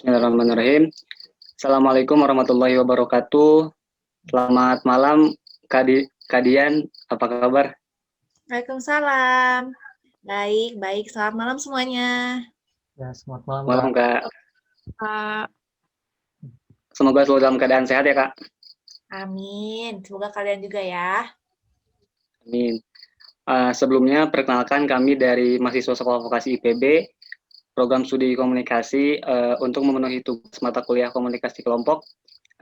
Bismillahirrahmanirrahim. Assalamualaikum warahmatullahi wabarakatuh. Selamat malam, Kadian. Apa kabar? Waalaikumsalam. Baik. Selamat malam semuanya. Ya, selamat malam, Malam, Kak. Kak. Semoga selalu dalam keadaan sehat ya, Kak. Amin. Semoga kalian juga ya. Amin. Sebelumnya, perkenalkan kami dari mahasiswa Sekolah Vokasi IPB, program studi komunikasi untuk memenuhi tugas mata kuliah komunikasi kelompok.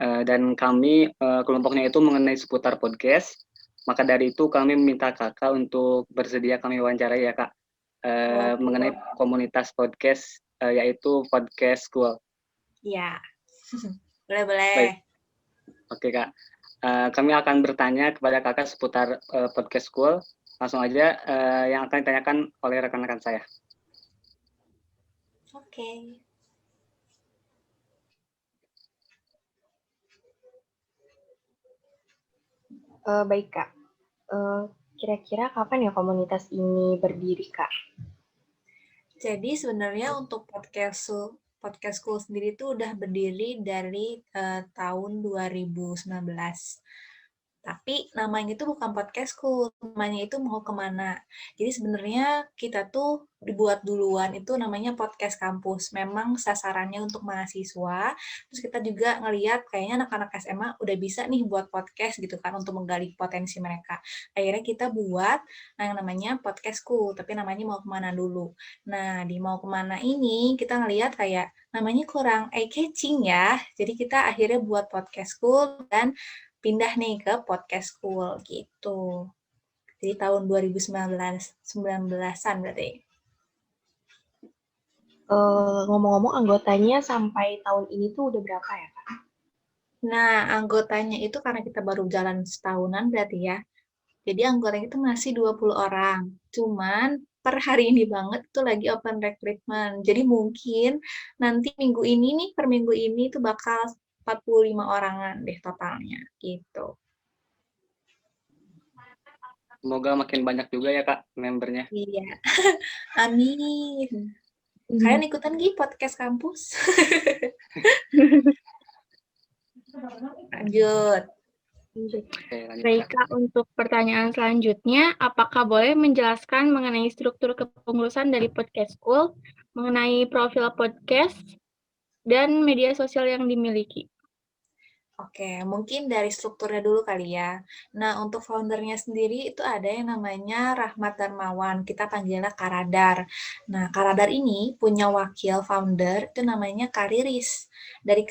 Dan kami, kelompoknya itu mengenai seputar podcast. Maka dari itu kami meminta kakak untuk bersedia kami wawancarai ya, Kak. Mengenai komunitas podcast, yaitu Podcast School. Iya. Boleh. Baik. Oke, Kak. Kami akan bertanya kepada kakak seputar Podcast School. Langsung aja yang akan ditanyakan oleh rekan-rekan saya. Oke. Baik, Kak. Kira-kira kapan ya komunitas ini berdiri, Kak? Jadi sebenarnya untuk podcast School sendiri itu udah berdiri dari tahun 2019. Tapi namanya itu bukan podcast school, namanya itu mau kemana. Jadi sebenarnya kita tuh dibuat duluan itu namanya podcast kampus. Memang sasarannya untuk mahasiswa. Terus kita juga ngeliat kayaknya anak-anak SMA udah bisa nih buat podcast gitu kan untuk menggali potensi mereka. Akhirnya kita buat yang namanya podcast school, tapi namanya mau kemana dulu. Nah, di mau kemana ini kita ngeliat kayak namanya kurang eye-catching ya. Jadi kita akhirnya buat podcast school dan pindah nih ke podcast school gitu. Jadi tahun 2019-an berarti. Ngomong-ngomong anggotanya sampai tahun ini tuh udah berapa ya, Kak? Nah, anggotanya itu karena kita baru jalan setahunan berarti ya. Jadi anggotanya itu masih 20 orang. Cuman per hari ini banget itu lagi open recruitment. Jadi mungkin nanti minggu ini nih, per minggu ini itu bakal 45 orangan deh totalnya gitu. Semoga makin banyak juga ya, Kak, membernya. Iya. Amin. Kalian ikutan Gi podcast kampus? Lanjut. Oke, lanjut, Baik, Kak. Kak, untuk pertanyaan selanjutnya, apakah boleh menjelaskan mengenai struktur kepengurusan dari Podcast School, mengenai profil podcast, dan media sosial yang dimiliki? Oke, mungkin dari strukturnya dulu kali ya. Nah, untuk foundernya sendiri itu ada yang namanya Rahmat Darmawan. Kita panggilnya Karadar. Nah, Karadar ini punya wakil founder itu namanya Kariris. Dari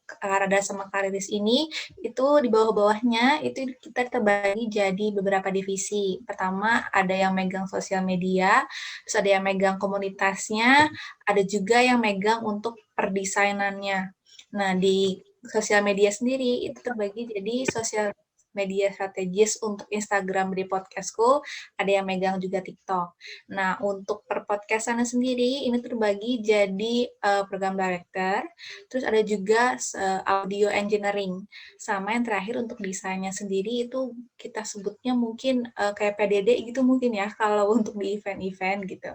Karadar sama Kariris ini itu di bawah-bawahnya itu kita terbagi jadi beberapa divisi. Pertama ada yang megang sosial media, terus ada yang megang komunitasnya, ada juga yang megang untuk perdesainannya. Nah, di sosial media sendiri itu terbagi jadi sosial media strategis untuk Instagram di Podcastku, ada yang megang juga TikTok. Nah, untuk per podcastan sendiri ini terbagi jadi program director, terus ada juga audio engineering, sama yang terakhir untuk desainnya sendiri itu kita sebutnya mungkin kayak PDD gitu mungkin ya kalau untuk di event-event gitu.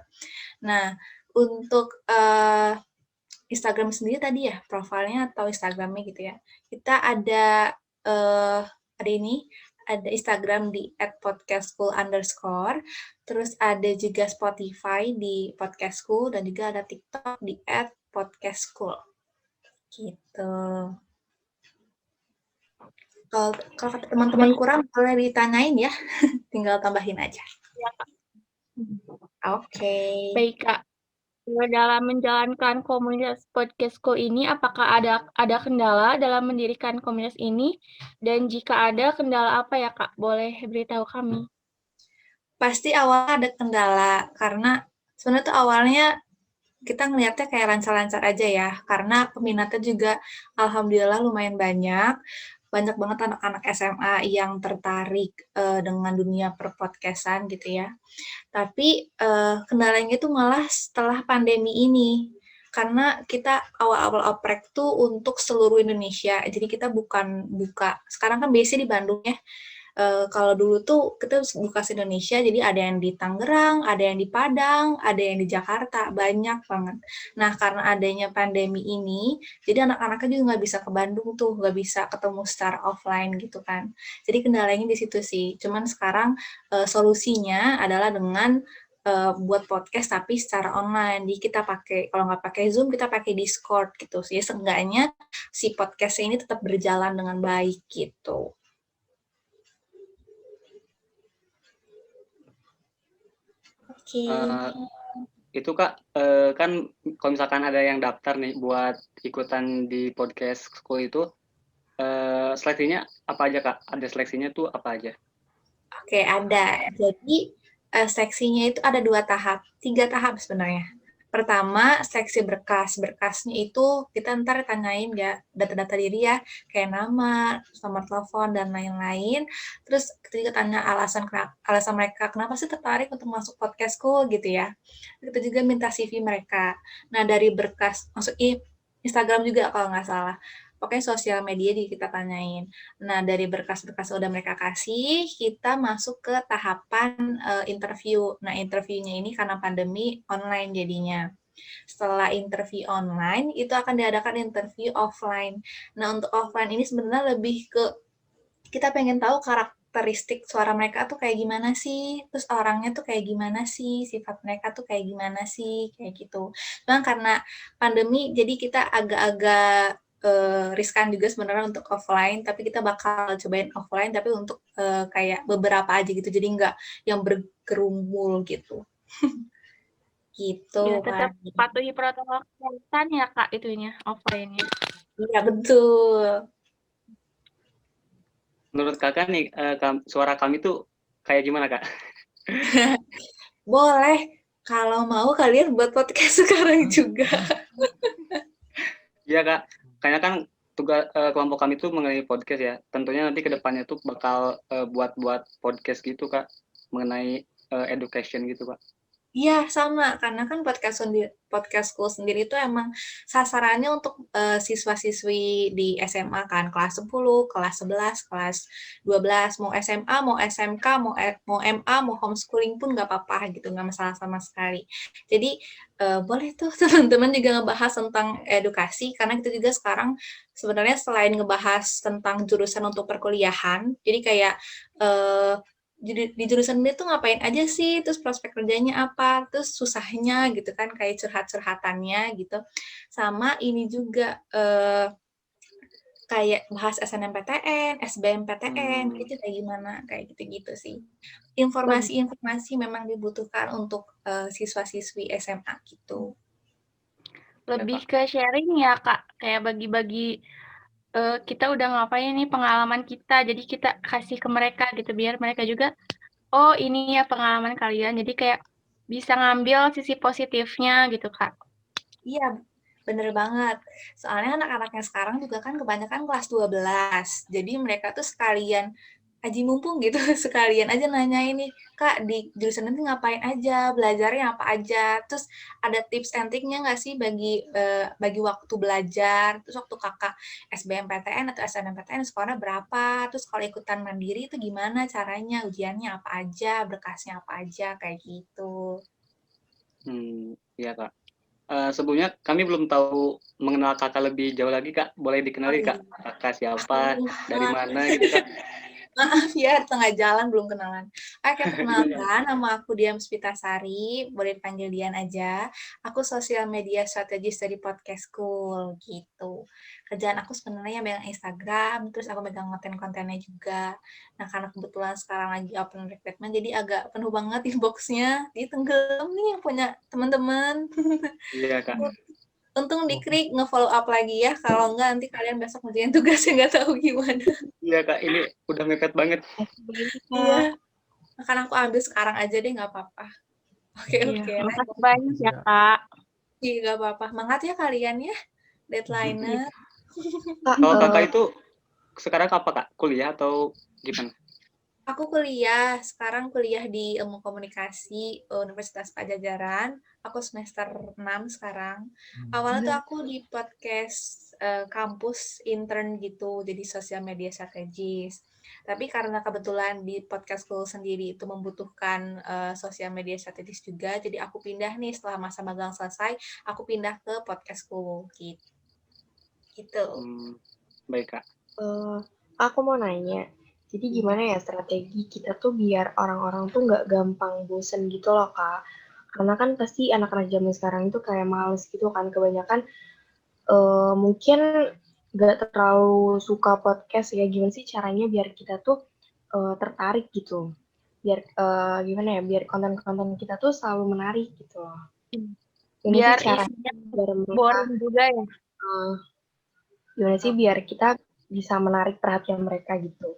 Nah, untuk Instagram sendiri tadi ya, profilnya atau Instagramnya gitu ya. Kita ada ada Instagram di @podcastschool_, terus ada juga Spotify di Podcastschool, dan juga ada TikTok di @podcastschool. Gitu. Kalau teman-teman kurang boleh ditanyain ya, tinggal tambahin aja. Oke. Baik, Kak. Dalam menjalankan komunitas Podcast School ini, apakah ada kendala dalam mendirikan komunitas ini? Dan jika ada, kendala apa ya, Kak? Boleh beritahu kami. Pasti awalnya ada kendala, karena sebenarnya tuh awalnya kita ngelihatnya kayak lancar-lancar aja ya, karena peminatnya juga alhamdulillah lumayan banyak banget anak-anak SMA yang tertarik dengan dunia perpodcastan gitu ya. Tapi kendalanya itu malah setelah pandemi ini, karena kita awal-awal oprek tuh untuk seluruh Indonesia, jadi kita bukan buka, sekarang kan biasanya di Bandung ya, kalau dulu tuh kita buka se-Indonesia, jadi ada yang di Tangerang, ada yang di Padang, ada yang di Jakarta, banyak banget. Nah, karena adanya pandemi ini, jadi anak-anaknya juga nggak bisa ke Bandung tuh, nggak bisa ketemu secara offline gitu kan. Jadi kendalanya di situ sih. Cuman sekarang solusinya adalah dengan buat podcast tapi secara online. Jadi kita pakai, kalau nggak pakai Zoom, kita pakai Discord gitu sih. Seenggaknya si podcast ini tetap berjalan dengan baik gitu. Oke. Itu Kak, kan kalau misalkan ada yang daftar nih buat ikutan di podcast school itu, seleksinya apa aja Kak? Ada seleksinya tuh apa aja? Oke, ada. Jadi seksinya itu ada 2 tahap, 3 tahap sebenarnya. Pertama, seksi berkas. Berkasnya itu kita ntar tanyain ya data-data diri ya, kayak nama, nomor telepon, dan lain-lain. Terus kita juga tanya alasan mereka kenapa sih tertarik untuk masuk podcastku gitu ya. Kita juga minta CV mereka. Nah, dari berkas, Instagram juga kalau nggak salah. Pokoknya sosial media kita tanyain. Nah, dari berkas-berkas udah mereka kasih, kita masuk ke tahapan interview. Nah, interviewnya ini karena pandemi online jadinya. Setelah interview online, itu akan diadakan interview offline. Nah, untuk offline ini sebenarnya lebih ke kita pengen tahu karakteristik suara mereka tuh kayak gimana sih, terus orangnya tuh kayak gimana sih, sifat mereka tuh kayak gimana sih, kayak gitu. Cuman karena pandemi, jadi kita agak-agak riskan juga sebenarnya untuk offline, tapi kita bakal cobain offline, tapi untuk kayak beberapa aja gitu, jadi nggak yang bergerumbul gitu. Gitu, Ya, tetap Fani. patuhi protokol kesehatan ya Kak itunya, offline-nya. Iya, betul. Menurut Kakak nih, suara kami tuh kayak gimana Kak? Boleh, kalau mau kalian buat podcast sekarang juga. Iya Kak, kayaknya kan tugas kelompok kami tuh mengenai podcast ya. Tentunya nanti ke depannya tuh bakal buat podcast gitu Kak, mengenai education gitu Kak. Iya, sama. Karena kan podcastku sendiri itu emang sasarannya untuk siswa-siswi di SMA kan, kelas 10, kelas 11, kelas 12, mau SMA, mau SMK, mau MA, mau homeschooling pun nggak apa-apa gitu, nggak masalah sama sekali. Jadi, boleh tuh teman-teman juga ngebahas tentang edukasi, karena kita juga sekarang sebenarnya selain ngebahas tentang jurusan untuk perkuliahan, jadi kayak di jurusan ini tuh ngapain aja sih, terus prospek kerjanya apa, terus susahnya gitu kan, kayak curhat-curhatannya gitu. Sama ini juga kayak bahas SNMPTN, SBMPTN, itu kayak gimana, kayak gitu-gitu sih. Informasi-informasi memang dibutuhkan untuk siswa-siswi SMA gitu. Lebih ke sharing ya Kak, kayak bagi-bagi kita udah ngapain nih pengalaman kita, jadi kita kasih ke mereka gitu biar mereka juga, oh ini ya pengalaman kalian, jadi kayak bisa ngambil sisi positifnya gitu Kak. Iya, bener banget. Soalnya anak-anaknya sekarang juga kan kebanyakan kelas 12. Jadi mereka tuh sekalian aji mumpung gitu, sekalian aja nanya ini, Kak, di jurusan nanti ngapain aja, belajarnya apa aja, terus ada tips and triknya nggak sih bagi waktu belajar, terus waktu kakak SBMPTN atau SNMPTN skornya berapa, terus kalau ikutan mandiri itu gimana caranya, ujiannya apa aja, berkasnya apa aja, kayak gitu. Iya Kak. Sebelumnya kami belum tahu mengenal Kakak lebih jauh lagi Kak. Boleh Oh dikenali iya, Kak? Kakak siapa, dari Astaga. mana gitu Kak? Maaf ya, di tengah jalan belum kenalan. Oke, perkenalkan, nama aku Dian Spitasari, boleh dipanggil Dian aja. Aku sosial media strategis dari Podcast School, gitu. Kerjaan aku sebenarnya megang Instagram, terus aku megang konten-kontennya juga. Nah, karena kebetulan sekarang lagi open recruitment, jadi agak penuh banget inbox-nya. Jadi tenggelam nih yang punya teman-teman. Iya Kak. Untung diklik nge-follow up lagi ya, kalau enggak nanti kalian besok ngerjain tugasnya nggak tahu gimana. Iya Kak, ini udah mepet banget. Begitu Iya. Kak. Akan aku ambil sekarang aja deh, nggak apa-apa. Oke, Iya, oke. makasih banyak ya Kak. Iya, nggak apa-apa. Semangat ya kalian ya, deadline-nya. Iya. Kak, Kalau Kakak itu sekarang apa Kak? Kuliah atau gimana? Aku kuliah, sekarang kuliah di Ilmu Komunikasi Universitas Pajajaran. Aku semester 6 sekarang. Awalnya tuh aku di podcast kampus intern gitu, jadi sosial media strategis. Tapi karena kebetulan di podcastku sendiri itu membutuhkan sosial media strategis juga, jadi aku pindah nih setelah masa magang selesai, aku pindah ke podcastku gitu. Baik, Kak. Aku mau nanya, jadi gimana ya strategi kita tuh biar orang-orang tuh nggak gampang bosen gitu loh, Kak? Karena kan pasti anak-anak zaman sekarang itu kayak males gitu kan, kebanyakan mungkin nggak terlalu suka podcast ya. Gimana sih caranya biar kita tuh tertarik gitu? Biar gimana ya? Biar konten-konten kita tuh selalu menarik gitu loh. Gimana Biar sih caranya isinya biar mereka boring juga ya. gimana sih biar kita bisa menarik perhatian mereka gitu?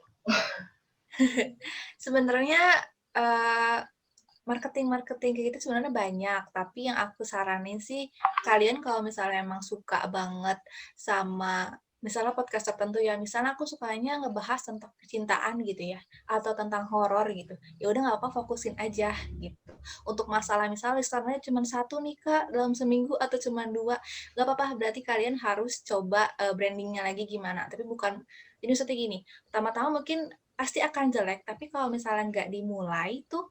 Sebenarnya marketing kayak gitu sebenarnya banyak, tapi yang aku saranin sih kalian kalau misalnya emang suka banget sama misalnya podcast tertentu ya, misalnya aku sukanya ngebahas tentang percintaan gitu ya, atau tentang horor gitu, ya udah nggak apa fokusin aja gitu. Untuk masalah misalnya listenernya cuma 1 nih Kak dalam seminggu atau cuma 2, nggak apa-apa, berarti kalian harus coba brandingnya lagi gimana, tapi bukan, jadi maksudnya gini, pertama-tama mungkin pasti akan jelek, tapi kalau misalnya nggak dimulai tuh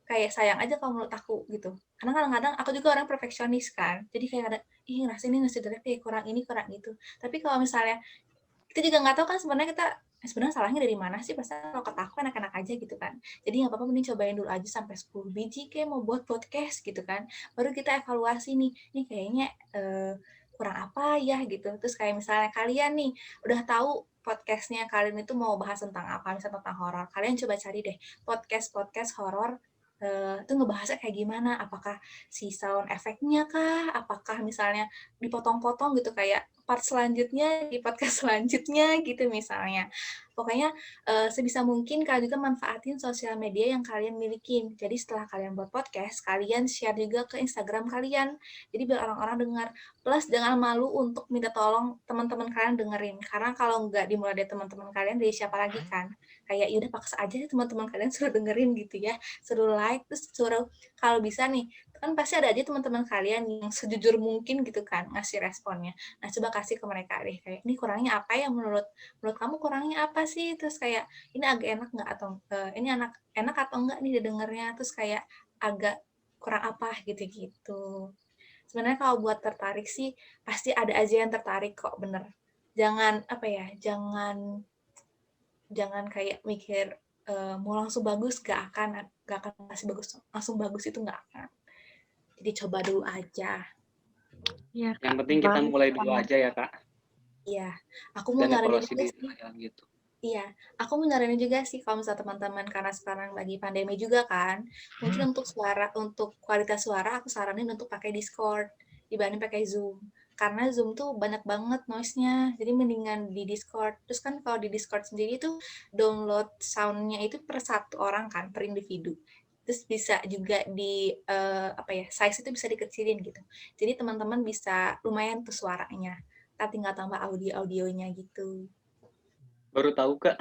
kayak sayang aja kalau menurut aku gitu. Karena kadang-kadang aku juga orang perfeksionis kan, jadi kayak ada, ih ngerasa ini ngasih jelek deh, kurang ini, kurang itu. Tapi kalau misalnya, kita juga nggak tahu kan sebenarnya kita, sebenarnya salahnya dari mana sih, pasti kalau kata aku enak-enak aja gitu kan. Jadi nggak apa-apa, mending cobain dulu aja sampai 10 biji kayak mau buat podcast gitu kan. Baru kita evaluasi nih, kayaknya kurang apa ya gitu. Terus kayak misalnya kalian nih, udah tahu podcastnya kalian itu mau bahas tentang apa, misalnya tentang horor. Kalian coba cari deh podcast horor itu ngebahasnya kayak gimana, apakah si sound efeknya kah, apakah misalnya dipotong-potong gitu kayak part selanjutnya di podcast selanjutnya gitu misalnya. Pokoknya sebisa mungkin kalian juga manfaatin sosial media yang kalian milikin. Jadi setelah kalian buat podcast, kalian share juga ke Instagram kalian. Jadi biar orang-orang dengar. Plus jangan malu untuk minta tolong teman-teman kalian dengerin. Karena kalau nggak dimulai dari teman-teman kalian, dari siapa lagi kan? Kayak yaudah paksa aja teman-teman kalian suruh dengerin gitu ya. Suruh like, terus suruh kalau bisa nih, kan pasti ada aja teman-teman kalian yang sejujur mungkin gitu kan ngasih responnya. Nah coba kasih ke mereka deh kayak ini kurangnya apa ya menurut kamu kurangnya apa sih, terus kayak ini agak enak nggak atau ini enak atau enggak nih didengarnya, terus kayak agak kurang apa gitu-gitu. Sebenarnya kalau buat tertarik sih pasti ada aja yang tertarik kok, bener. Jangan apa ya, jangan kayak mikir mau langsung bagus, gak akan pasti bagus langsung bagus, itu gak akan. Jadi coba dulu aja. Iya, Yang Kak. penting kita mulai dulu aja ya, Kak. Iya, aku mau Dan nyaranin evaluasi juga diri sih. lah gitu. Iya, aku mau nyaranin juga sih kalau misalnya teman-teman karena sekarang lagi pandemi juga kan, mungkin untuk kualitas suara aku saranin untuk pakai Discord dibanding pakai Zoom. Karena Zoom tuh banyak banget noise-nya, jadi mendingan di Discord. Terus kan kalau di Discord sendiri tuh download sound-nya itu per 1 orang kan, per individu. Terus bisa juga di size itu bisa dikecilin gitu. Jadi teman-teman bisa lumayan tuh suaranya. Kita tinggal tambah audionya gitu. Baru tahu, Kak.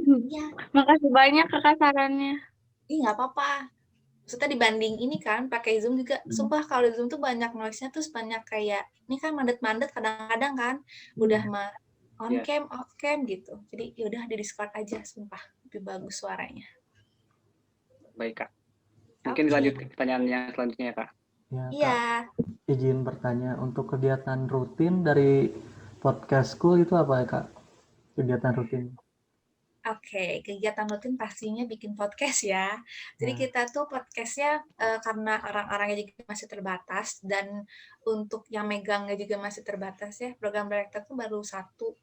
Iya. Makasih banyak Kakak sarannya. Nggak apa-apa. Maksudnya dibanding ini kan, pakai Zoom juga, sumpah kalau di Zoom tuh banyak noise-nya, terus banyak kayak, ini kan mandet-mandet kadang-kadang kan, udah mah on Iya. cam, off cam gitu. Jadi yaudah di Discord aja, sumpah. Lebih bagus suaranya. Baik, Kak. Mungkin Oke. lanjut ke pertanyaan yang selanjutnya ya, Kak. Ya, Iya. Kak, izin bertanya, untuk kegiatan rutin dari podcast school itu apa ya, Kak? Kegiatan rutin. Oke, kegiatan rutin pastinya bikin podcast ya. Jadi Ya. kita tuh podcastnya karena orang-orangnya juga masih terbatas dan untuk yang megangnya juga masih terbatas ya. Program director tuh baru 1.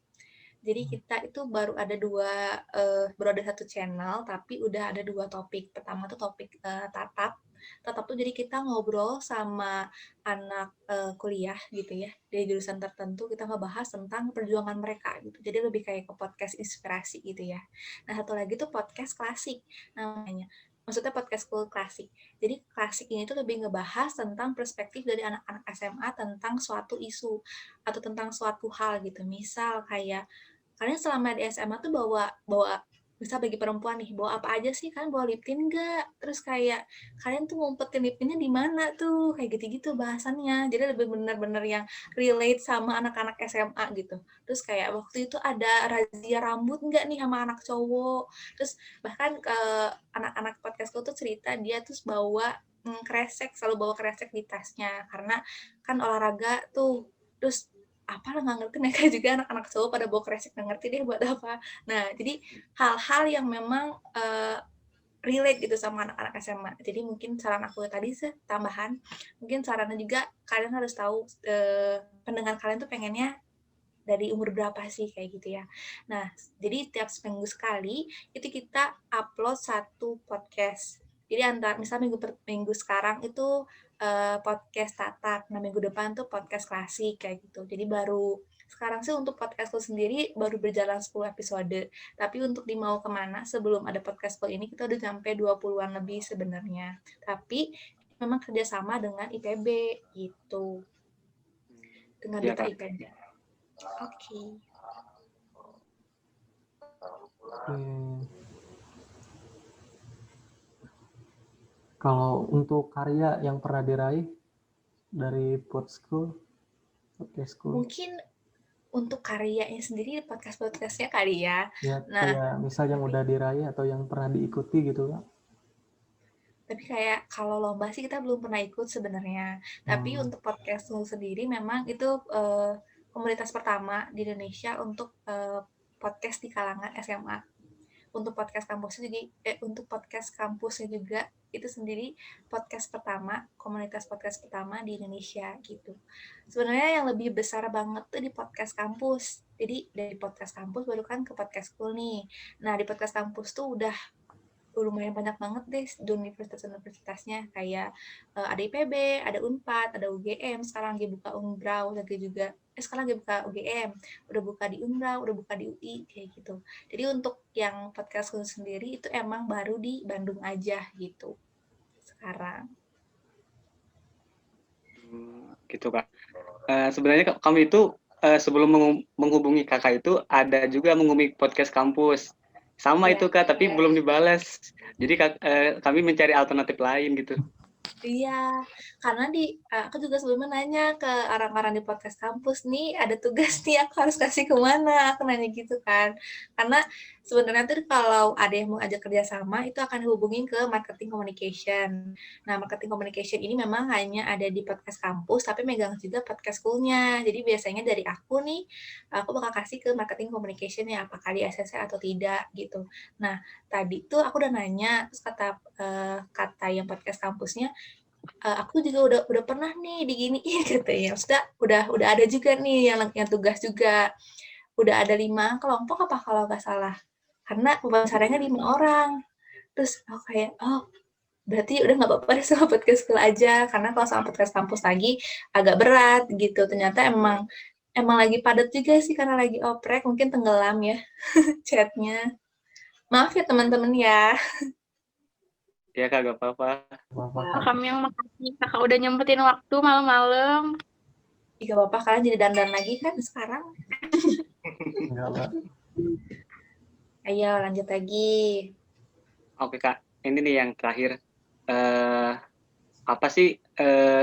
Jadi kita itu baru ada 1 channel, tapi udah ada 2 topik. Pertama tuh topik tatap. Tatap tuh jadi kita ngobrol sama anak kuliah gitu ya, dari jurusan tertentu, kita ngebahas tentang perjuangan mereka gitu. Jadi lebih kayak ke podcast inspirasi gitu ya. Nah satu lagi tuh podcast klasik namanya. Maksudnya podcast school klasik. Jadi klasik ini tuh lebih ngebahas tentang perspektif dari anak-anak SMA tentang suatu isu atau tentang suatu hal gitu. Misal kayak kalian selama di SMA tuh bawa Bisa bagi perempuan nih, bawa apa aja sih? Kalian bawa lip tint nggak? Terus kayak, kalian tuh ngumpetin lip tintnya di mana tuh? Kayak gitu-gitu bahasannya. Jadi lebih bener-bener yang relate sama anak-anak SMA gitu. Terus kayak waktu itu ada razia rambut nggak nih sama anak cowok? Terus bahkan anak-anak podcastku tuh cerita dia terus bawa kresek, selalu bawa kresek di tasnya. Karena kan olahraga tuh. Terus apalah nggak ngerti, mereka juga anak-anak cowok pada bawa kresek, nggak ngerti deh buat apa. Nah, jadi hal-hal yang memang relate gitu sama anak-anak SMA. Jadi mungkin saran aku tadi sih tambahan, mungkin sarannya juga kalian harus tahu pendengar kalian tuh pengennya dari umur berapa sih kayak gitu ya. Nah, jadi tiap seminggu sekali itu kita upload satu podcast. Jadi misal minggu sekarang itu podcast tatak, nah minggu depan tuh podcast klasik kayak gitu. Jadi baru sekarang sih untuk podcastku sendiri baru berjalan 10 episode. Tapi untuk di Mau Kemana sebelum ada podcastku ini kita udah sampai 20-an lebih sebenarnya. Tapi memang kerjasama dengan IPB gitu. Dengan Iya, duta Kak. IPB. Oke. Kalau untuk karya yang pernah diraih dari podcast school, Mungkin untuk karyanya sendiri podcast-podcastnya kali ya. ya Nah, kayak misal yang udah diraih atau yang pernah diikuti gitu Kak. tapi kayak kalau lomba sih kita belum pernah ikut sebenarnya. Tapi untuk podcast sendiri memang itu komunitas pertama di Indonesia untuk podcast di kalangan SMA. Untuk podcast kampusnya juga itu sendiri komunitas podcast pertama di Indonesia gitu. Sebenarnya yang lebih besar banget tuh di podcast kampus. Jadi dari podcast kampus baru kan ke podcast school nih. Nah, di podcast kampus tuh udah lumayan banyak banget deh di universitas-universitasnya, kayak ada IPB, ada Unpad, ada UGM, sekarang lagi buka Unbrau, sekarang lagi buka UGM, udah buka di Unbrau, udah buka di UI, kayak gitu. Jadi untuk yang podcast sendiri itu emang baru di Bandung aja gitu sekarang. Gitu, Kak. Sebenarnya kami itu sebelum menghubungi kakak itu ada juga menghubungi podcast kampus. Sama itu Kak, tapi belum dibalas. Jadi kami mencari alternatif lain gitu. Iya, karena aku juga sebelumnya nanya ke orang-orang di podcast kampus nih, ada tugas nih aku harus kasih kemana, aku nanya gitu kan. Karena sebenarnya tuh kalau ada yang mau ajak kerjasama, itu akan dihubungin ke marketing communication. Nah, marketing communication ini memang hanya ada di podcast kampus, tapi megang juga podcast school-nya. Jadi biasanya dari aku nih, aku bakal kasih ke marketing communication ya, apakah di ACC atau tidak gitu. Nah, tadi tuh aku udah nanya, terus kata yang podcast kampusnya, aku juga udah pernah nih diginiin katanya. Udah ada juga nih yang tugas juga. Udah ada 5 kelompok apa kalau nggak salah. Karena wawancaranya 5 orang. Terus aku kayak, oh berarti udah nggak apa-apa deh sama podcast school aja. Karena kalau sama podcast kampus lagi agak berat gitu. Ternyata emang lagi padat juga sih karena lagi oprek. Mungkin tenggelam ya chatnya. Maaf ya teman-teman ya. Ya Kak, gak apa-apa. Kami yang makasih kakak udah nyempetin waktu malam-malam. Gak apa-apa, kalian jadi dandan lagi kan sekarang. Enggak Kak. Ayo lanjut lagi. Oke Kak, ini nih yang terakhir. Apa sih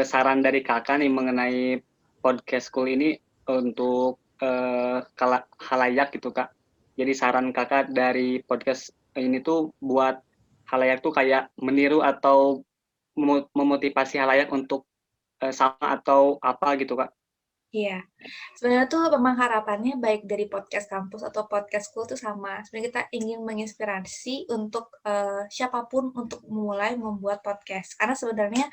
saran dari kakak nih mengenai podcast school ini untuk halayak gitu Kak? Jadi saran kakak dari podcast ini tuh buat halayak tuh kayak meniru atau memotivasi halayak untuk sama atau apa gitu Kak? Iya, sebenarnya tuh memang harapannya baik dari podcast kampus atau podcast school tuh sama. Sebenarnya kita ingin menginspirasi untuk siapapun untuk mulai membuat podcast. Karena sebenarnya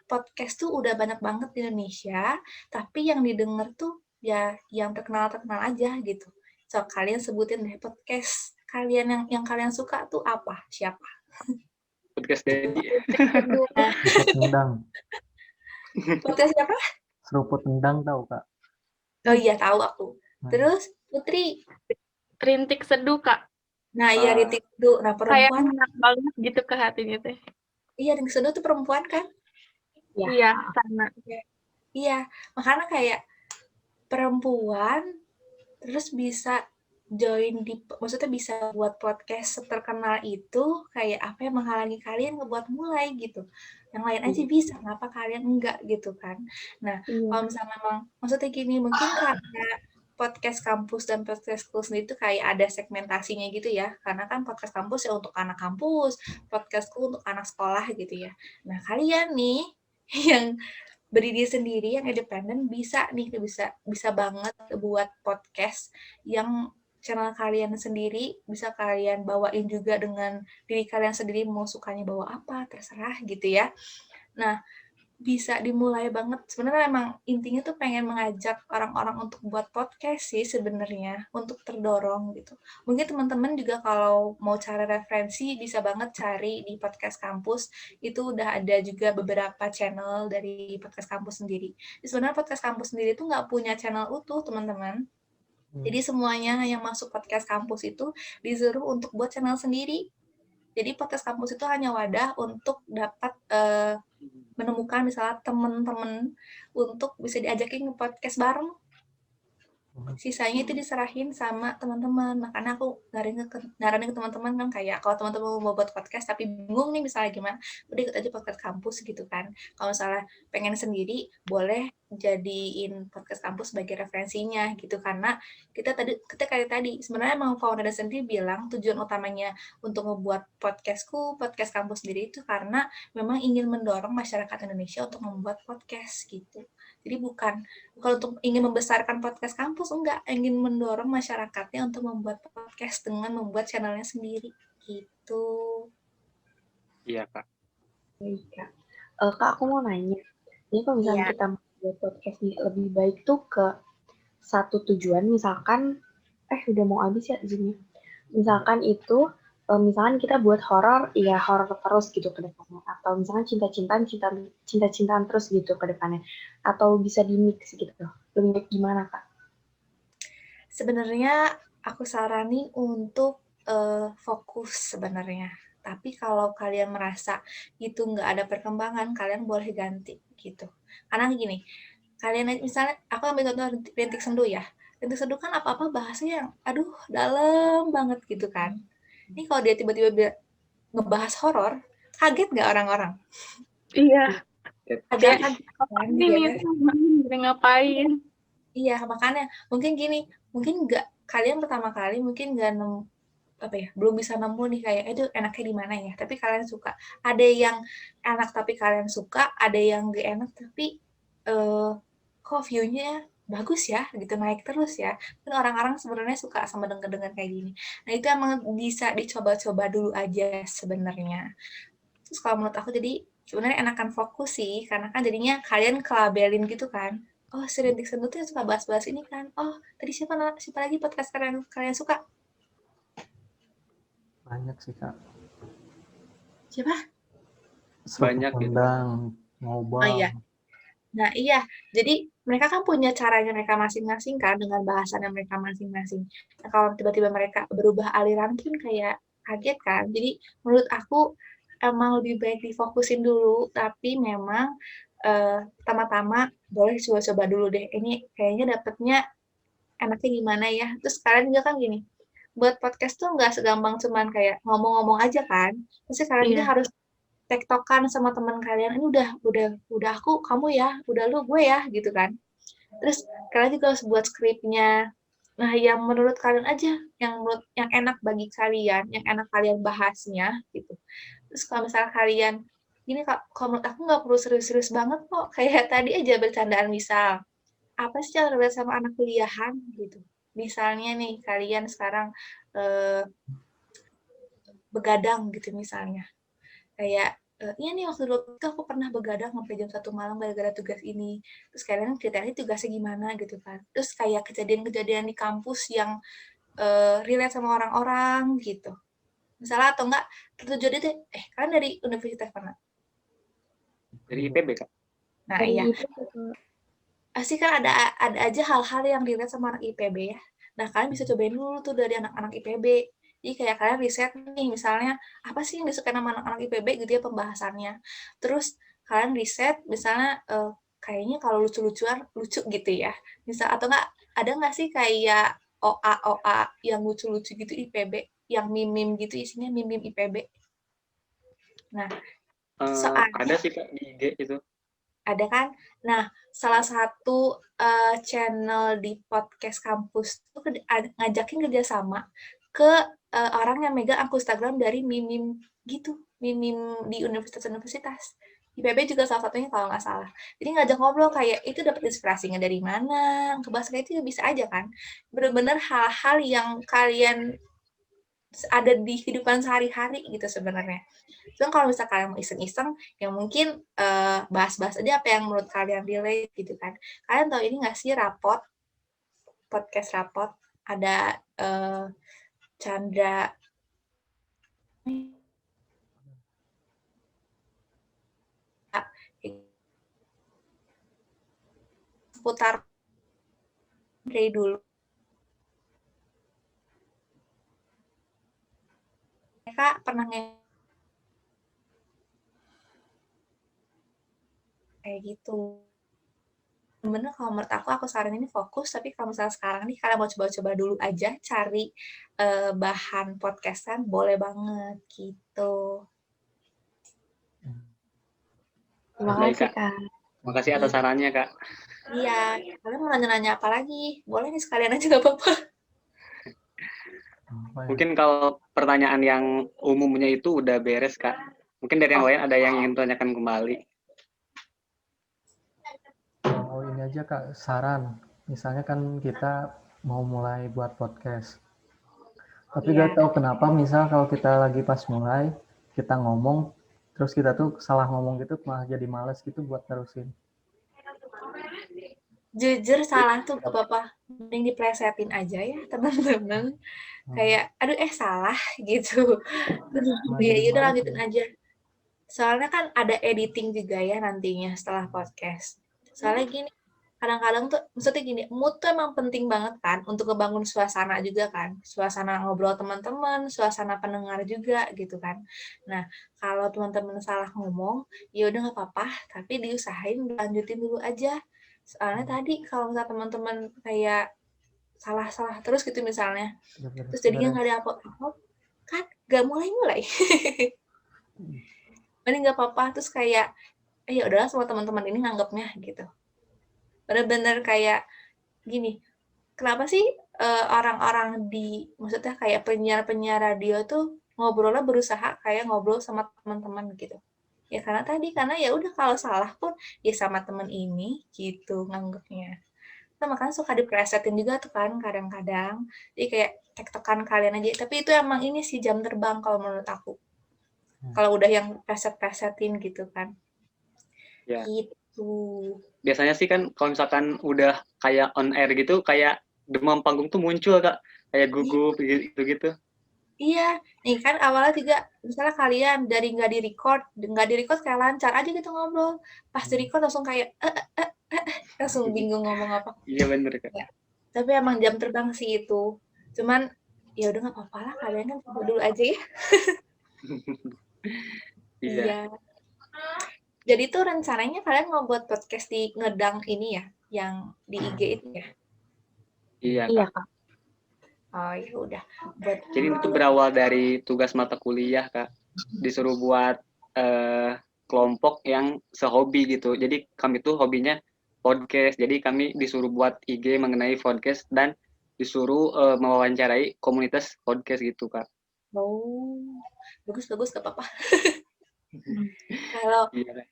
podcast tuh udah banyak banget di Indonesia, tapi yang didengar tuh ya yang terkenal-terkenal aja gitu. So, kalian sebutin deh podcast kalian yang kalian suka tuh apa? Siapa? Podcast Dedi. Seruput tendang. Podcast siapa? Seruput tendang tahu Kak? Oh iya, tahu aku. Terus Putri. Rintik seduh Kak. Nah, iya Rintik Seduh. Nah, Kayak perempuan. enak banget gitu ke hatinya teh. Iya, Rintik Seduh tuh perempuan kan? Iya, sama. Iya, makanya kayak perempuan terus bisa maksudnya bisa buat podcast terkenal itu kayak apa yang menghalangi kalian ngebuat mulai gitu. Yang lain aja bisa, kenapa kalian enggak gitu kan. Nah, Iya. kalau misalnya memang maksudnya gini, mungkin karena podcast kampus dan podcast school sendiri itu kayak ada segmentasinya gitu ya. Karena kan podcast kampus ya untuk anak kampus, podcast school untuk anak sekolah gitu ya. Nah, kalian nih yang berdiri sendiri yang independen bisa banget buat podcast yang channel kalian sendiri, bisa kalian bawain juga dengan diri kalian sendiri, mau sukanya bawa apa terserah gitu ya. Nah, bisa dimulai banget. Sebenarnya emang intinya tuh pengen mengajak orang-orang untuk buat podcast sih sebenarnya, untuk terdorong gitu. Mungkin teman-teman juga kalau mau cari referensi bisa banget cari di podcast kampus. Itu udah ada juga beberapa channel dari podcast kampus sendiri. Sebenarnya podcast kampus sendiri tuh nggak punya channel utuh, teman-teman. Jadi semuanya yang masuk podcast kampus itu disuruh untuk buat channel sendiri. Jadi podcast kampus itu hanya wadah untuk dapat menemukan misalnya teman-teman untuk bisa diajakin ke podcast bareng. Sisanya itu diserahin sama teman-teman. Makanya aku nyaranin ke teman-teman kan kayak kalau teman-teman mau buat podcast tapi bingung nih misalnya gimana, udah ikut aja podcast kampus gitu kan. Kalau misalnya pengen sendiri, boleh jadiin podcast kampus sebagai referensinya gitu karena kita kayak tadi sebenarnya emang founder sendiri bilang tujuan utamanya untuk membuat podcast kampus sendiri itu karena memang ingin mendorong masyarakat Indonesia untuk membuat podcast gitu. Jadi bukan untuk ingin membesarkan podcast kampus, enggak, ingin mendorong masyarakatnya untuk membuat podcast dengan membuat channelnya sendiri gitu. Iya, Kak. Baik, Kak. Kak, aku mau nanya. Jadi kalau misalnya kita buat podcast lebih baik tuh ke satu tujuan, misalkan, udah mau habis ya Zoom-nya. Misalkan itu, misalkan kita buat horor, ya horor terus gitu ke depannya. Atau misalkan cinta-cintaan terus gitu ke depannya. Atau bisa di-mix gitu. Lebih baik gimana, Kak? Sebenarnya aku saranin untuk fokus sebenarnya. Tapi kalau kalian merasa itu nggak ada perkembangan, kalian boleh ganti gitu. Karena gini, kalian misalnya aku ambil contoh Rintik Sendu ya. Rintik Sendu kan apa-apa bahasanya yang aduh dalam banget gitu kan. Ini kalau dia tiba-tiba ngebahas horor, kaget nggak orang-orang? Iya. Agak Kayak kaget kan ini dia. nih udah ngapain? Iya, makanya mungkin gini, mungkin nggak kalian pertama kali mungkin nggak belum bisa nemu nih kayak itu enaknya di mana ya. Tapi kalian suka. Ada yang enak tapi kalian suka, ada yang nggak enak tapi kok view-nya bagus ya, gitu naik terus ya. Kan orang-orang sebenarnya suka sama dengan kayak gini. Nah itu emang bisa dicoba-coba dulu aja sebenarnya. Terus kalau menurut aku jadi sebenarnya enakan fokus sih, karena kan jadinya kalian kelabelin gitu kan. Oh, si Rintik Sendu tuh yang suka bahas-bahas ini kan. Oh, tadi siapa lagi podcast kalian suka? Banyak sih, Kak. Siapa? Banyak gitu. Ngobam. Oh iya. Nah iya, jadi mereka kan punya caranya mereka masing-masing kan dengan bahasannya mereka masing-masing. Nah, kalau tiba-tiba mereka berubah aliran pun kayak kaget kan. Jadi menurut aku emang lebih baik difokusin dulu, tapi memang pertama-tama boleh coba-coba dulu deh. Ini kayaknya dapetnya enaknya gimana ya. Terus kalian juga kan gini, buat podcast tuh nggak segampang cuman kayak ngomong-ngomong aja kan. Terus kalian juga harus tektokan sama teman kalian, ini udah aku kamu ya, udah lu gue ya gitu kan. Terus kalian juga harus buat skripnya. Nah, yang menurut kalian aja, yang enak bagi kalian, yang enak kalian bahasnya gitu. Terus kalau misalnya kalian gini Kak, kalau menurut aku nggak perlu serius-serius banget kok. Kayak tadi aja bercandaan misal. Apa sih yang relate sama anak kuliahan gitu. Misalnya nih kalian sekarang begadang gitu misalnya. Kayak iya nih waktu dulu itu aku pernah begadang sampai jam 1 malam gara-gara tugas ini. Terus kalian ceritanya tugasnya gimana gitu kan. Terus kayak kejadian-kejadian di kampus yang relate sama orang-orang gitu. Misalnya atau enggak tertujuan itu, kalian dari universitas mana? Dari IPB, Kak. Nah Dari iya, itu, pasti kan ada aja hal-hal yang relate sama anak IPB ya. Nah kalian bisa cobain dulu tuh dari anak-anak IPB. Jadi kayak kalian riset nih, misalnya apa sih yang disukai sama anak-anak IPB gitu ya pembahasannya. Terus kalian riset, misalnya kayaknya kalau lucu-lucuan lucu gitu ya. Misal atau enggak ada nggak sih kayak OA yang lucu-lucu gitu IPB, yang meme-meme gitu isinya meme-meme IPB. Nah, Ada soalnya sih Kak di IG itu. ada kan? Nah, salah satu channel di podcast kampus tuh ngajakin kerjasama ke orang yang megang akun Instagram dari meme gitu, meme di universitas-universitas. IPB juga salah satunya kalau nggak salah. Jadi ngajak ngobrol kayak itu dapat inspirasinya dari mana, ngebahas kayak itu bisa aja kan. Bener-bener hal-hal yang kalian ada di kehidupan sehari-hari gitu sebenarnya. Cuma kalau misalnya kalian mau iseng-iseng, ya mungkin bahas-bahas aja apa yang menurut kalian relate gitu kan. Kalian tahu ini nggak sih podcast rapot? Ada Chandra seputar dari dulu. Mereka pernah kayak gitu. Bener kalau menurut aku saranin ini fokus, tapi kalau misalnya sekarang nih kalian mau coba-coba dulu aja cari bahan podcastan, boleh banget gitu. Terima Baik kasih, Kak. Kak. Makasih atas sarannya Kak. Iya, kalian mau nanya-nanya apa lagi? Boleh nih sekalian aja nggak apa-apa. Apa ya? Mungkin kalau pertanyaan yang umumnya itu udah beres Kak. Mungkin dari yang lain ada yang ingin tanyakan kembali. Oh, ini aja Kak, saran. Misalnya kan kita mau mulai buat podcast. Tapi Iya. gak tahu kenapa misal kalau kita lagi pas mulai, kita ngomong, terus kita tuh salah ngomong gitu malah jadi males gitu buat terusin. Jujur salah tuh gak apa-apa. Mending diplesetin aja ya teman-teman. Kayak, aduh salah gitu. Terus Malah ya jadi udah males lanjutin ya. aja. Soalnya kan ada editing juga ya nantinya setelah podcast. Soalnya gini, kadang-kadang tuh, maksudnya gini, mood tuh emang penting banget kan untuk ngebangun suasana juga kan. Suasana ngobrol teman-teman, suasana pendengar juga gitu kan. Nah, kalau teman-teman salah ngomong, ya udah nggak apa-apa, tapi diusahain lanjutin dulu aja. Soalnya tadi kalau misalnya teman-teman kayak salah-salah terus gitu misalnya, terus jadinya nggak ada apa-apa, kan nggak mulai-mulai. Mending nggak apa-apa, terus kayak, ya udahlah semua teman-teman ini nganggapnya gitu. Bener-bener kayak gini, kenapa sih orang-orang maksudnya kayak penyiar-penyiar radio tuh ngobrolnya berusaha kayak ngobrol sama teman-teman gitu. Ya karena ya udah kalau salah pun ya sama teman ini gitu nganggapnya. Nah, makanya suka dipresetin juga tuh kan kadang-kadang. Jadi kayak tektokan kalian aja. Tapi itu emang ini sih jam terbang kalau menurut aku. Kalau udah yang preset-presetin gitu kan. Ya. Gitu. Biasanya sih kan kalau misalkan udah kayak on air gitu, kayak demam panggung tuh muncul Kak. Kayak gugup gitu-gitu. Iya, nih kan awalnya juga misalnya kalian dari nggak di record kayak lancar aja gitu ngobrol. Pas di record langsung kayak langsung bingung ngomong apa. Iya bener Kak. Ya, tapi emang jam terbang sih itu. Cuman ya udah nggak apa-apa lah, kalian kan coba dulu aja ya. Iya. Iya. Jadi tuh rencananya kalian mau buat podcast di Ngedang ini ya, yang di IG itu ya. Iya Iya, Kak. Kak. Oh ya udah buat Jadi itu berawal dari tugas mata kuliah Kak. Disuruh buat kelompok yang sehobi gitu. Jadi kami tuh hobinya podcast. Jadi kami disuruh buat IG mengenai podcast dan disuruh mewawancarai komunitas podcast gitu Kak. Oh, bagus gak apa-apa. Kalau Iya.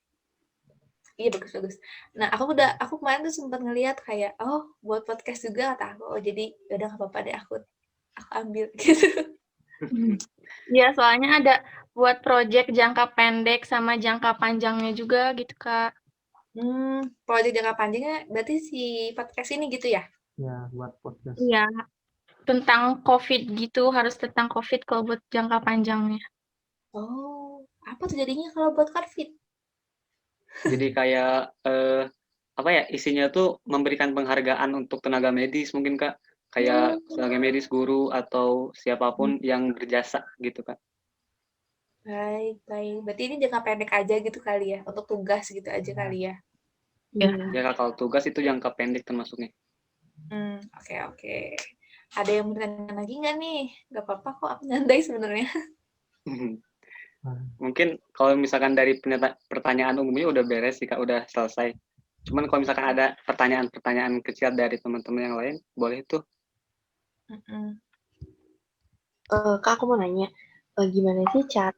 iya bagus. Nah, aku kemarin tuh sempat ngeliat kayak, oh buat podcast juga kata aku. Oh jadi udah nggak apa-apa deh aku ambil gitu. Ya, soalnya ada buat project jangka pendek sama jangka panjangnya juga gitu, Kak. Proyek jangka panjangnya berarti si podcast ini gitu ya? Ya, buat podcast. Iya, tentang COVID gitu, harus tentang COVID kalau buat jangka panjangnya. Oh, apa tuh jadinya kalau buat COVID? Jadi kayak apa ya isinya tuh memberikan penghargaan untuk tenaga medis mungkin Kak. Kayak tenaga medis, guru atau siapapun yang berjasa gitu Kak. Baik. Berarti ini jangka pendek aja gitu kali ya, untuk tugas gitu aja kali ya. Iya. Ya Kak, kalau tugas itu jangka pendek termasuknya. Oke. Ada yang mau tanya lagi nggak nih? Nggak apa-apa kok, aku nyantai sebenarnya. Mungkin kalau misalkan dari pertanyaan umumnya udah beres sih Kak, udah selesai. Cuman kalau misalkan ada pertanyaan-pertanyaan kecil dari teman-teman yang lain, boleh tuh. Kak, aku mau nanya, gimana sih cara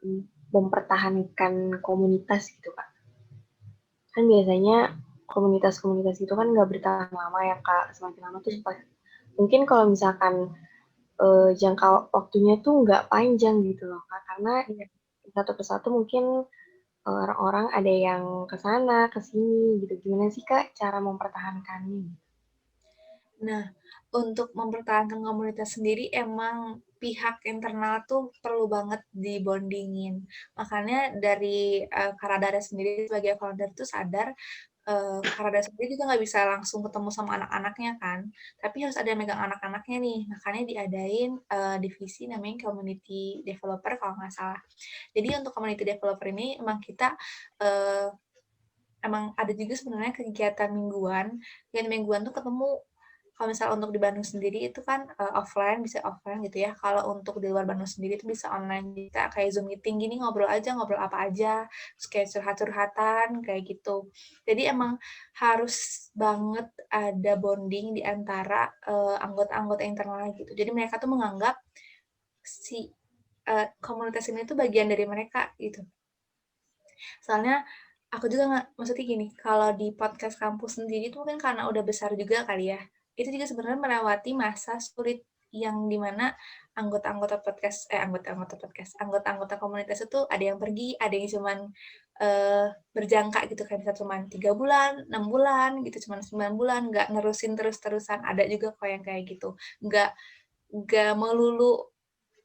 mempertahankan komunitas gitu, Kak? Kan biasanya komunitas-komunitas itu kan nggak bertahan lama ya, Kak. Semakin lama tuh mungkin kalau misalkan jangka waktunya tuh nggak panjang gitu loh, Kak. Karena satu persatu mungkin orang-orang ada yang ke sana, ke sini gitu. Gimana sih, Kak, cara mempertahankannya? Nah, untuk mempertahankan komunitas sendiri emang pihak internal tuh perlu banget dibondingin. Makanya dari Kak Radara sendiri sebagai founder tuh sadar Kak Radara sendiri juga nggak bisa langsung ketemu sama anak-anaknya kan, tapi harus ada yang megang anak-anaknya nih. Makanya diadain divisi namanya community developer kalau nggak salah. Jadi untuk community developer ini emang kita emang ada juga sebenarnya kegiatan mingguan. Kegiatan mingguan tuh ketemu kalau misal untuk di Bandung sendiri itu kan offline, bisa offline gitu ya. Kalau untuk di luar Bandung sendiri itu bisa online. Kita kayak Zoom meeting gini ngobrol aja, ngobrol apa aja, terus kayak curhat-curhatan kayak gitu. Jadi emang harus banget ada bonding di antara anggota-anggota internal gitu. Jadi mereka tuh menganggap si komunitas ini tuh bagian dari mereka gitu. Soalnya aku juga nggak, maksudnya gini, kalau di podcast kampus sendiri tuh mungkin karena udah besar juga kali ya, itu juga sebenarnya melewati masa sulit yang dimana anggota-anggota komunitas itu ada yang pergi, ada yang cuman berjangka gitu, kayak bisa cuman 3 bulan, 6 bulan gitu, cuman 9 bulan, nggak nerusin terus-terusan. Ada juga kok yang kayak gitu, nggak melulu,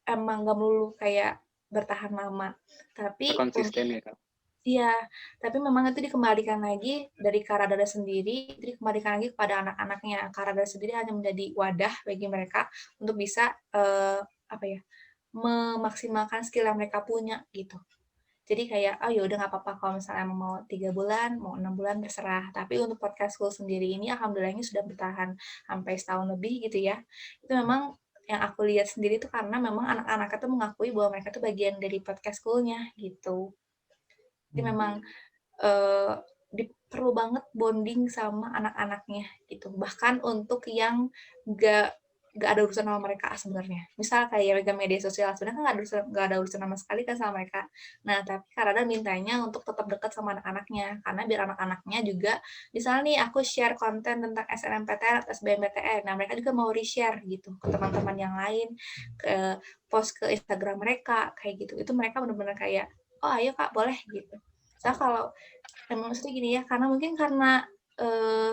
emang nggak melulu kayak bertahan lama, tapi Konsisten ya Kak. iya, tapi memang itu dikembalikan lagi dari Kak Radara sendiri, itu dikembalikan lagi kepada anak-anaknya. Kak Radara sendiri hanya menjadi wadah bagi mereka untuk bisa, apa ya, memaksimalkan skill yang mereka punya, gitu. Jadi kayak, "Oh, ya udah nggak apa-apa kalau misalnya mau 3 bulan, mau 6 bulan, terserah." Tapi untuk podcast school sendiri ini alhamdulillahnya sudah bertahan sampai setahun lebih gitu ya. Itu memang yang aku lihat sendiri tuh karena memang anak-anaknya tuh mengakui bahwa mereka tuh bagian dari podcast school-nya, gitu. Jadi memang perlu banget bonding sama anak-anaknya gitu. Bahkan untuk yang nggak ada urusan sama mereka sebenarnya. Misal kayak media sosial, sebenarnya kan nggak ada urusan sama sekali kan sama mereka. Nah, tapi Karada mintanya untuk tetap dekat sama anak-anaknya, karena biar anak-anaknya juga, misalnya nih aku share konten tentang SNMPTN atau SBMPTN, nah mereka juga mau re-share gitu ke teman-teman yang lain, ke post ke Instagram mereka, kayak gitu. Itu mereka benar-benar kayak, oh ayo Kak, boleh gitu. Soalnya kalau maksudnya gini ya, karena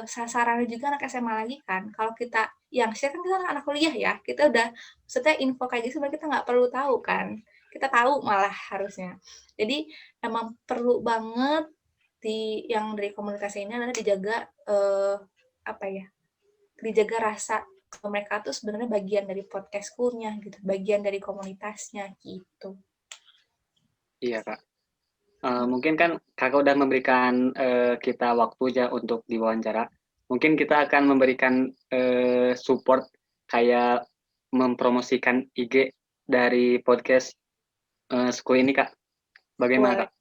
sasarannya juga anak SMA lagi kan. Kalau kita yang share kan kita anak kuliah ya, kita udah, maksudnya info kayak gitu sebenarnya kita nggak perlu tahu kan. Kita tahu malah harusnya. Jadi emang perlu banget yang dari komunikasi ini adalah dijaga apa ya? Dijaga rasa kalau mereka tuh sebenarnya bagian dari podcast school-nya gitu, bagian dari komunitasnya gitu. Iya Kak. Mungkin kan Kakak udah memberikan kita waktu ya untuk diwawancara. Mungkin kita akan memberikan support kayak mempromosikan IG dari podcast school ini Kak. Bagaimana Kak?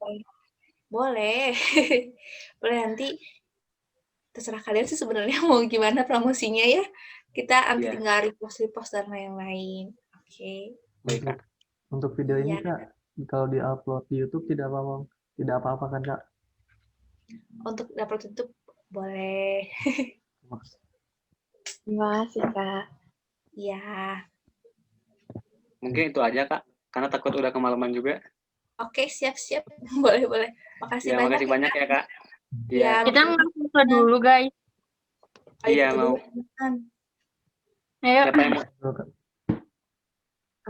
Boleh. Boleh, nanti terserah kalian sih sebenarnya mau gimana promosinya ya. Kita nanti Iya. tinggal repost dan lain-lain. Oke. Baik Kak. Untuk video ini Iya. Kak, kalau diupload di YouTube tidak apa-apa kan Kak? Untuk dapur tutup boleh. Terima kasih, Kak. Iya. Mungkin itu aja Kak, karena takut udah kemalaman juga. Oke, siap-siap. Boleh. Makasih Ya, banyak makasih ya, banyak Kak. ya Kak. Iya, Kita ngasih dulu, guys. Ayo Iya, foto mau. dulu, teman. Ayo. Siapa yang mau?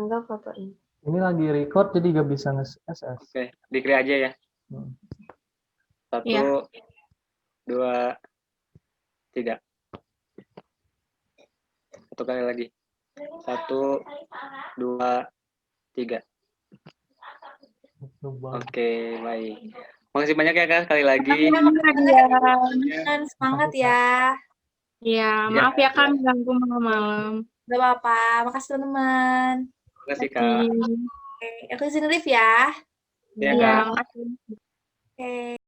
Anggap fotoin. Ini lagi record jadi gak bisa nge-SS. Oke, di-clear aja ya. 1, Iya. 2, 3. Satu kali lagi. 1, 2, 3. Oke, baik. Makasih banyak ya Kak, sekali lagi. Semangat ya. Iya, maaf ya kan ganggu malam-malam. Nggak apa-apa. Makasih teman-teman. Terima kasih, Kak. Oke, aku izin live ya. Ya, Iya, Kak. makasih. Oke.